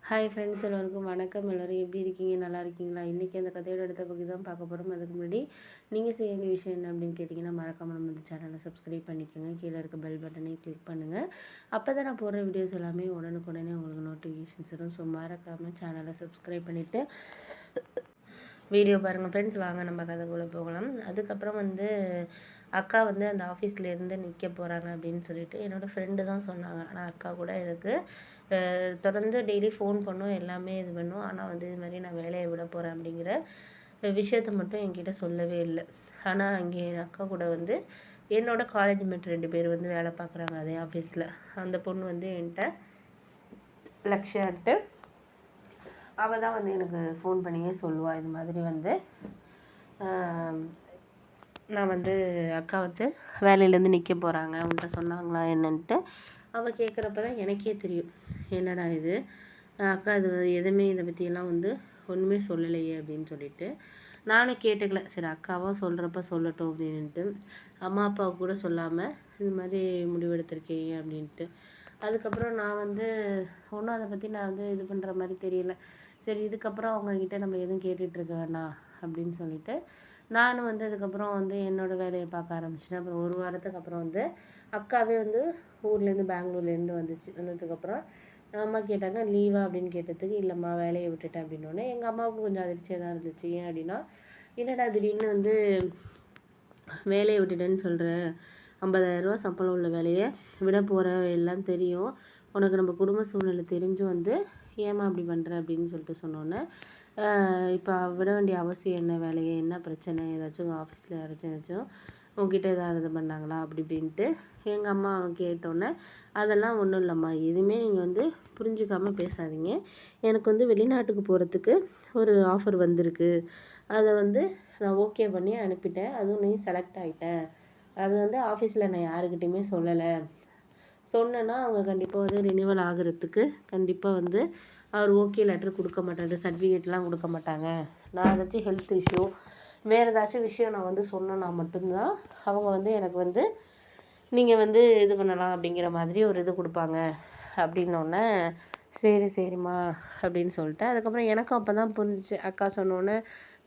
Hi friends, எல்லோருக்கும் வணக்கம். எல்லோரும் எப்படி இருக்கீங்க? நல்லா இருக்கீங்களா? இன்றைக்கி அந்த கதையோட அடுத்த பகுதி தான் பார்க்க போகிறோம். அதுக்கு முன்னாடி நீங்கள் செய்ய வேண்டிய விஷயம் என்ன அப்படின்னு கேட்டிங்கன்னா, மறக்காமல் நம்ம இந்த சேனலை சப்ஸ்கிரைப் பண்ணிக்கோங்க. கீழே இருக்க பெல் பட்டனையும் கிளிக் பண்ணுங்கள். அப்போ தான் நான் போடுற வீடியோஸ் எல்லாமே உடனுக்குடனே உங்களுக்கு நோட்டிஃபிகேஷன்ஸ் வரும். ஸோ மறக்காமல் சேனலை சப்ஸ்கிரைப் பண்ணிவிட்டு வீடியோ பாருங்கள் ஃப்ரெண்ட்ஸ். வாங்க நம்ம கதைக்குள்ளே போகலாம். அதுக்கப்புறம் அக்கா அந்த ஆஃபீஸ்லேருந்து நிற்க போகிறாங்க அப்படின்னு சொல்லிட்டு என்னோடய ஃப்ரெண்டு தான் சொன்னாங்க. ஆனால் அக்கா கூட எனக்கு தொடர்ந்து டெய்லி ஃபோன் பண்ணும், எல்லாமே இது பண்ணும். ஆனால் இது மாதிரி நான் வேலையை விட போகிறேன் அப்படிங்கிற விஷயத்த மட்டும் என்கிட்ட சொல்லவே இல்லை. ஆனால் அங்கே என் அக்கா கூட என்னோடய காலேஜ் மேட் 2 பேர் வேலை பார்க்குறாங்க அதே ஆஃபீஸில். அந்த பொண்ணு என்கிட்ட லக்ஷயான்ட்டு அவள் தான் எனக்கு ஃபோன் பண்ணியே சொல்லுவாள். இது மாதிரி நான் அக்கா வேலையிலேருந்து நிற்க போகிறாங்க, அவன்கிட்ட சொன்னாங்களா என்னன்ட்டு அவள் கேட்குறப்ப தான் எனக்கே தெரியும், என்னடா இது அக்கா இது எதுவுமே இதை பற்றியெல்லாம் ஒன்றுமே சொல்லலையே அப்படின்னு சொல்லிட்டு நானும் கேட்டுக்கல. சரி அக்காவாக சொல்கிறப்ப சொல்லட்டும் அப்படின்ட்டு அம்மா அப்பாவுக்கு கூட சொல்லாமல் இது மாதிரி முடிவெடுத்திருக்கீங்க அப்படின்ட்டு. அதுக்கப்புறம் நான் ஒன்றும் அதை பற்றி நான் இது பண்ணுற மாதிரி தெரியல. சரி இதுக்கப்புறம் அவங்கக்கிட்ட நம்ம எதுவும் கேட்டுட்ருக்க வேணாம் அப்படின்னு சொல்லிட்டு நானும் அதுக்கப்புறம் என்னோடய வேலையை பார்க்க ஆரம்பிச்சிட்டேன். அப்புறம் ஒரு வாரத்துக்கு அப்புறம் அக்காவே ஊர்லேருந்து பெங்களூர்லேருந்து வந்ததுக்கப்புறம் அம்மா கேட்டாங்க, லீவா அப்படின்னு கேட்டதுக்கு, இல்லைம்மா வேலையை விட்டுட்டேன் அப்படின்னோடனே எங்கள் அம்மாவுக்கு கொஞ்சம் அதிர்ச்சியாக தான் இருந்துச்சு. ஏன் அப்படின்னா, என்னடா திடீர்னு வேலையை விட்டுட்டேன்னு சொல்கிற, 50,000 சம்பளம் உள்ள வேலையை விட போகிற எல்லாம் தெரியும், உனக்கு நம்ம குடும்ப சூழ்நிலை தெரிஞ்சும் ஏம்மா அப்படி பண்ணுற அப்படின்னு சொல்லிட்டு சொன்னோன்னே, இப்போ விட வேண்டிய அவசியம் என்ன, வேலையை என்ன பிரச்சனை, ஏதாச்சும் ஆஃபீஸில் ஏதாச்சும் உங்ககிட்ட ஏதாவது இது பண்ணாங்களா அப்படி இப்படின்ட்டு எங்கள் அம்மா கேட்டோன்னே, அதெல்லாம் ஒன்றும் இல்லைம்மா, எதுவுமே நீங்கள் புரிஞ்சுக்காமல் பேசாதீங்க. எனக்கு வெளிநாட்டுக்கு போகிறதுக்கு ஒரு ஆஃபர் வந்திருக்கு, அதை நான் ஓகே பண்ணி அனுப்பிட்டேன். அதுவும் நீ செலக்ட் ஆகிட்டேன். அது ஆஃபீஸில் நான் யாருக்கிட்டையுமே சொல்லலை. சொன்னேன்னா அவங்க கண்டிப்பாக ரினிவல் ஆகிறதுக்கு கண்டிப்பாக அவர் ஓகே லெட்டர் கொடுக்க மாட்டாங்க, சர்டிஃபிகேட்லாம் கொடுக்க மாட்டாங்க. நான் ஏதாச்சும் ஹெல்த் இஷ்யூ வேறு ஏதாச்சும் விஷயம் நான் சொன்னேன்னா மட்டும்தான் அவங்க எனக்கு நீங்கள் இது பண்ணலாம் அப்படிங்கிற மாதிரி ஒரு இது கொடுப்பாங்க அப்படின்னோடனே, சரி சரிம்மா அப்படின்னு சொல்லிட்டு அதுக்கப்புறம் எனக்கும் அப்போ தான் புரிஞ்சிச்சு. அக்கா சொன்னோன்னே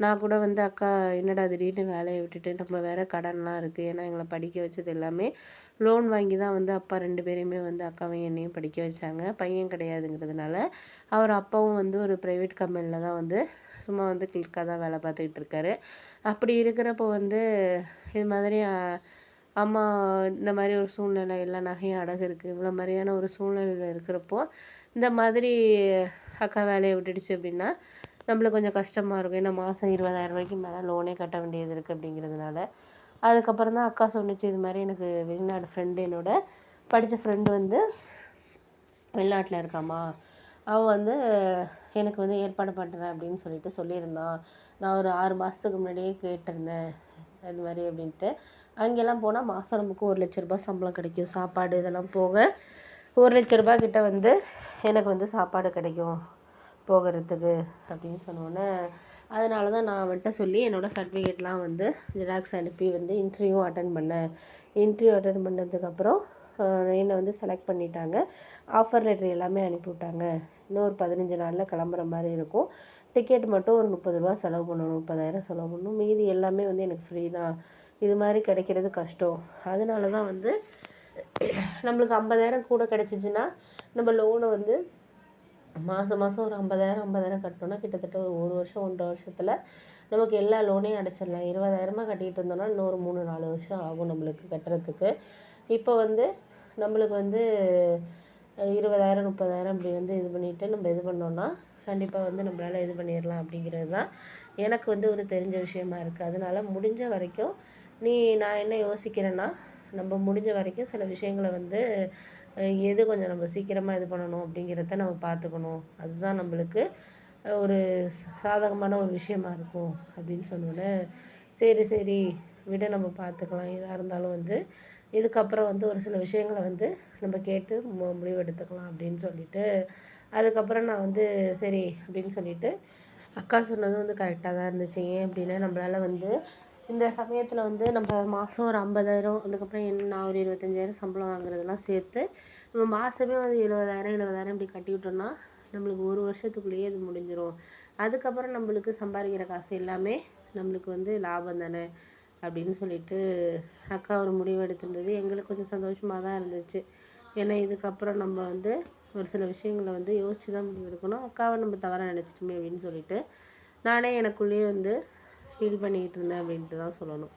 நான் கூட அக்கா என்னடா திடீர்னு வேலையை விட்டுட்டு, நம்ம வேறு கடன்லாம் இருக்குது, ஏன்னா எங்களை படிக்க வச்சது எல்லாமே லோன் வாங்கி தான் அப்பா 2 பேரையுமே அக்காவையும் என்னையும் படிக்க வச்சாங்க. பையன் கிடையாதுங்கிறதுனால அவர் அப்பாவும் ஒரு ப்ரைவேட் கம்பெனியில் தான் சும்மா கிளிக்காக தான் வேலை பார்த்துக்கிட்டு இருக்காரு. அப்படி இருக்கிறப்போ இது மாதிரி அம்மா இந்த மாதிரி ஒரு சூழ்நிலை, எல்லா நகையும் அடகு இருக்குது, இவ்வளோ மாதிரியான ஒரு சூழ்நிலையில் இருக்கிறப்போ இந்த மாதிரி அக்கா வேலையை விட்டுடுச்சு அப்படின்னா நம்மளுக்கு கொஞ்சம் கஷ்டமாக இருக்கும். ஏன்னா மாதம் 20,000 ரூபாய்க்கு மேலே லோனே கட்ட வேண்டியது இருக்குது அப்படிங்கிறதுனால. அதுக்கப்புறம் தான் அக்கா சொன்னிச்சு, இது மாதிரி எனக்கு வெளிநாடு ஃப்ரெண்டு, என்னோட படித்த ஃப்ரெண்டு வெளிநாட்டில் இருக்காம்மா, அவன் எனக்கு ஏற்பாடு பண்ணுறேன் அப்படின்னு சொல்லிட்டு சொல்லியிருந்தான். நான் ஒரு 6 மாதத்துக்கு முன்னாடியே கேட்டிருந்தேன் அது மாதிரி அப்படின்ட்டு. அங்கெல்லாம் போனால் மாதம் நமக்கு 1,00,000 ரூபாய் சம்பளம் கிடைக்கும், சாப்பாடு இதெல்லாம் போக 1,00,000 ரூபாய் கிட்ட எனக்கு சாப்பாடு கிடைக்கும் போகிறதுக்கு அப்படின்னு சொன்னோன்னே, அதனால தான் நான் அவன்கிட்ட சொல்லி என்னோடய சர்டிஃபிகேட்லாம் ஜெராக்ஸ் அனுப்பி இன்டர்வியூ அட்டன் பண்ணேன். இன்டர்வியூ அட்டன் பண்ணதுக்கப்புறம் என்னை செலக்ட் பண்ணிட்டாங்க. ஆஃபர் லெட்டர் எல்லாமே அனுப்பிவிட்டாங்க. இன்னும் ஒரு 15 நாளில் கிளம்புற மாதிரி இருக்கும். டிக்கெட் மட்டும் ஒரு 30 ரூபா செலவு பண்ணணும், 30,000 செலவு பண்ணணும். மீதி எல்லாமே எனக்கு ஃப்ரீ தான். இது மாதிரி கிடைக்கிறது கஷ்டம். அதனால தான் நம்மளுக்கு 50,000 கூட கிடச்சிச்சின்னா நம்ம லோனை மாதம் மாதம் ஒரு 50,000 கட்டணும்னா கிட்டத்தட்ட ஒரு வருஷம் 1.5 வருஷத்தில் நமக்கு எல்லா லோனையும் அடைச்சிடலாம். 20,000 கட்டிகிட்டு இருந்தோம்னா இன்னொரு 3-4 வருஷம் ஆகும் நம்மளுக்கு கட்டுறதுக்கு. இப்போ நம்மளுக்கு 20,000 30,000 இப்படி இது பண்ணிவிட்டு நம்ம இது பண்ணோன்னா கண்டிப்பாக நம்மளால் இது பண்ணிடலாம் அப்படிங்கிறது தான் எனக்கு ஒரு தெரிஞ்ச விஷயமா இருக்குது. அதனால் முடிஞ்ச வரைக்கும் நான் என்ன யோசிக்கிறேன்னா, நம்ம முடிஞ்ச வரைக்கும் சில விஷயங்களை எது கொஞ்சம் நம்ம சீக்கிரமாக இது பண்ணணும் அப்படிங்கிறத நம்ம பார்த்துக்கணும். அதுதான் நம்மளுக்கு ஒரு சாதகமான ஒரு விஷயமா இருக்கும் அப்படின்னு சொன்னோன்னே, சரி சரி விட நம்ம பார்த்துக்கலாம், எதாக இருந்தாலும் இதுக்கப்புறம் ஒரு சில விஷயங்களை நம்ம கேட்டு முடிவெடுத்துக்கலாம் அப்படின்னு சொல்லிட்டு, அதுக்கப்புறம் நான் சரி அப்படின்னு சொல்லிட்டு அக்கா சொன்னது கரெக்டாக தான் இருந்துச்சு. ஏன் அப்படின்னா, நம்மளால் இந்த சமயத்தில் நம்ம மாதம் ஒரு 50,000, அதுக்கப்புறம் நான் ஒரு 25,000 சம்பளம் வாங்குறதெல்லாம் சேர்த்து நம்ம மாதமே 70,000 இப்படி கட்டி விட்டோம்னா நம்மளுக்கு 1 வருஷத்துக்குள்ளேயே அது முடிஞ்சிடும். அதுக்கப்புறம் நம்மளுக்கு சம்பாதிக்கிற காசு எல்லாமே நம்மளுக்கு வந்து லாபம் தானே அப்படின்னு சொல்லிட்டு அக்கா ஒரு முடிவு எடுத்திருந்தது. எங்களுக்கு கொஞ்சம் சந்தோஷமாக தான் இருந்துச்சு. ஏன்னா இதுக்கப்புறம் நம்ம வந்து ஒரு சில விஷயங்களை வந்து யோசிச்சு தான் முடிவு எடுக்கணும். அக்காவை நம்ம தவறாக நினச்சிட்டோமே அப்படின்னு சொல்லிட்டு நானே எனக்குள்ளேயே வந்து ஃபீல் பண்ணிக்கிட்டு இருந்தேன் அப்படின்ட்டு தான் சொல்லணும்.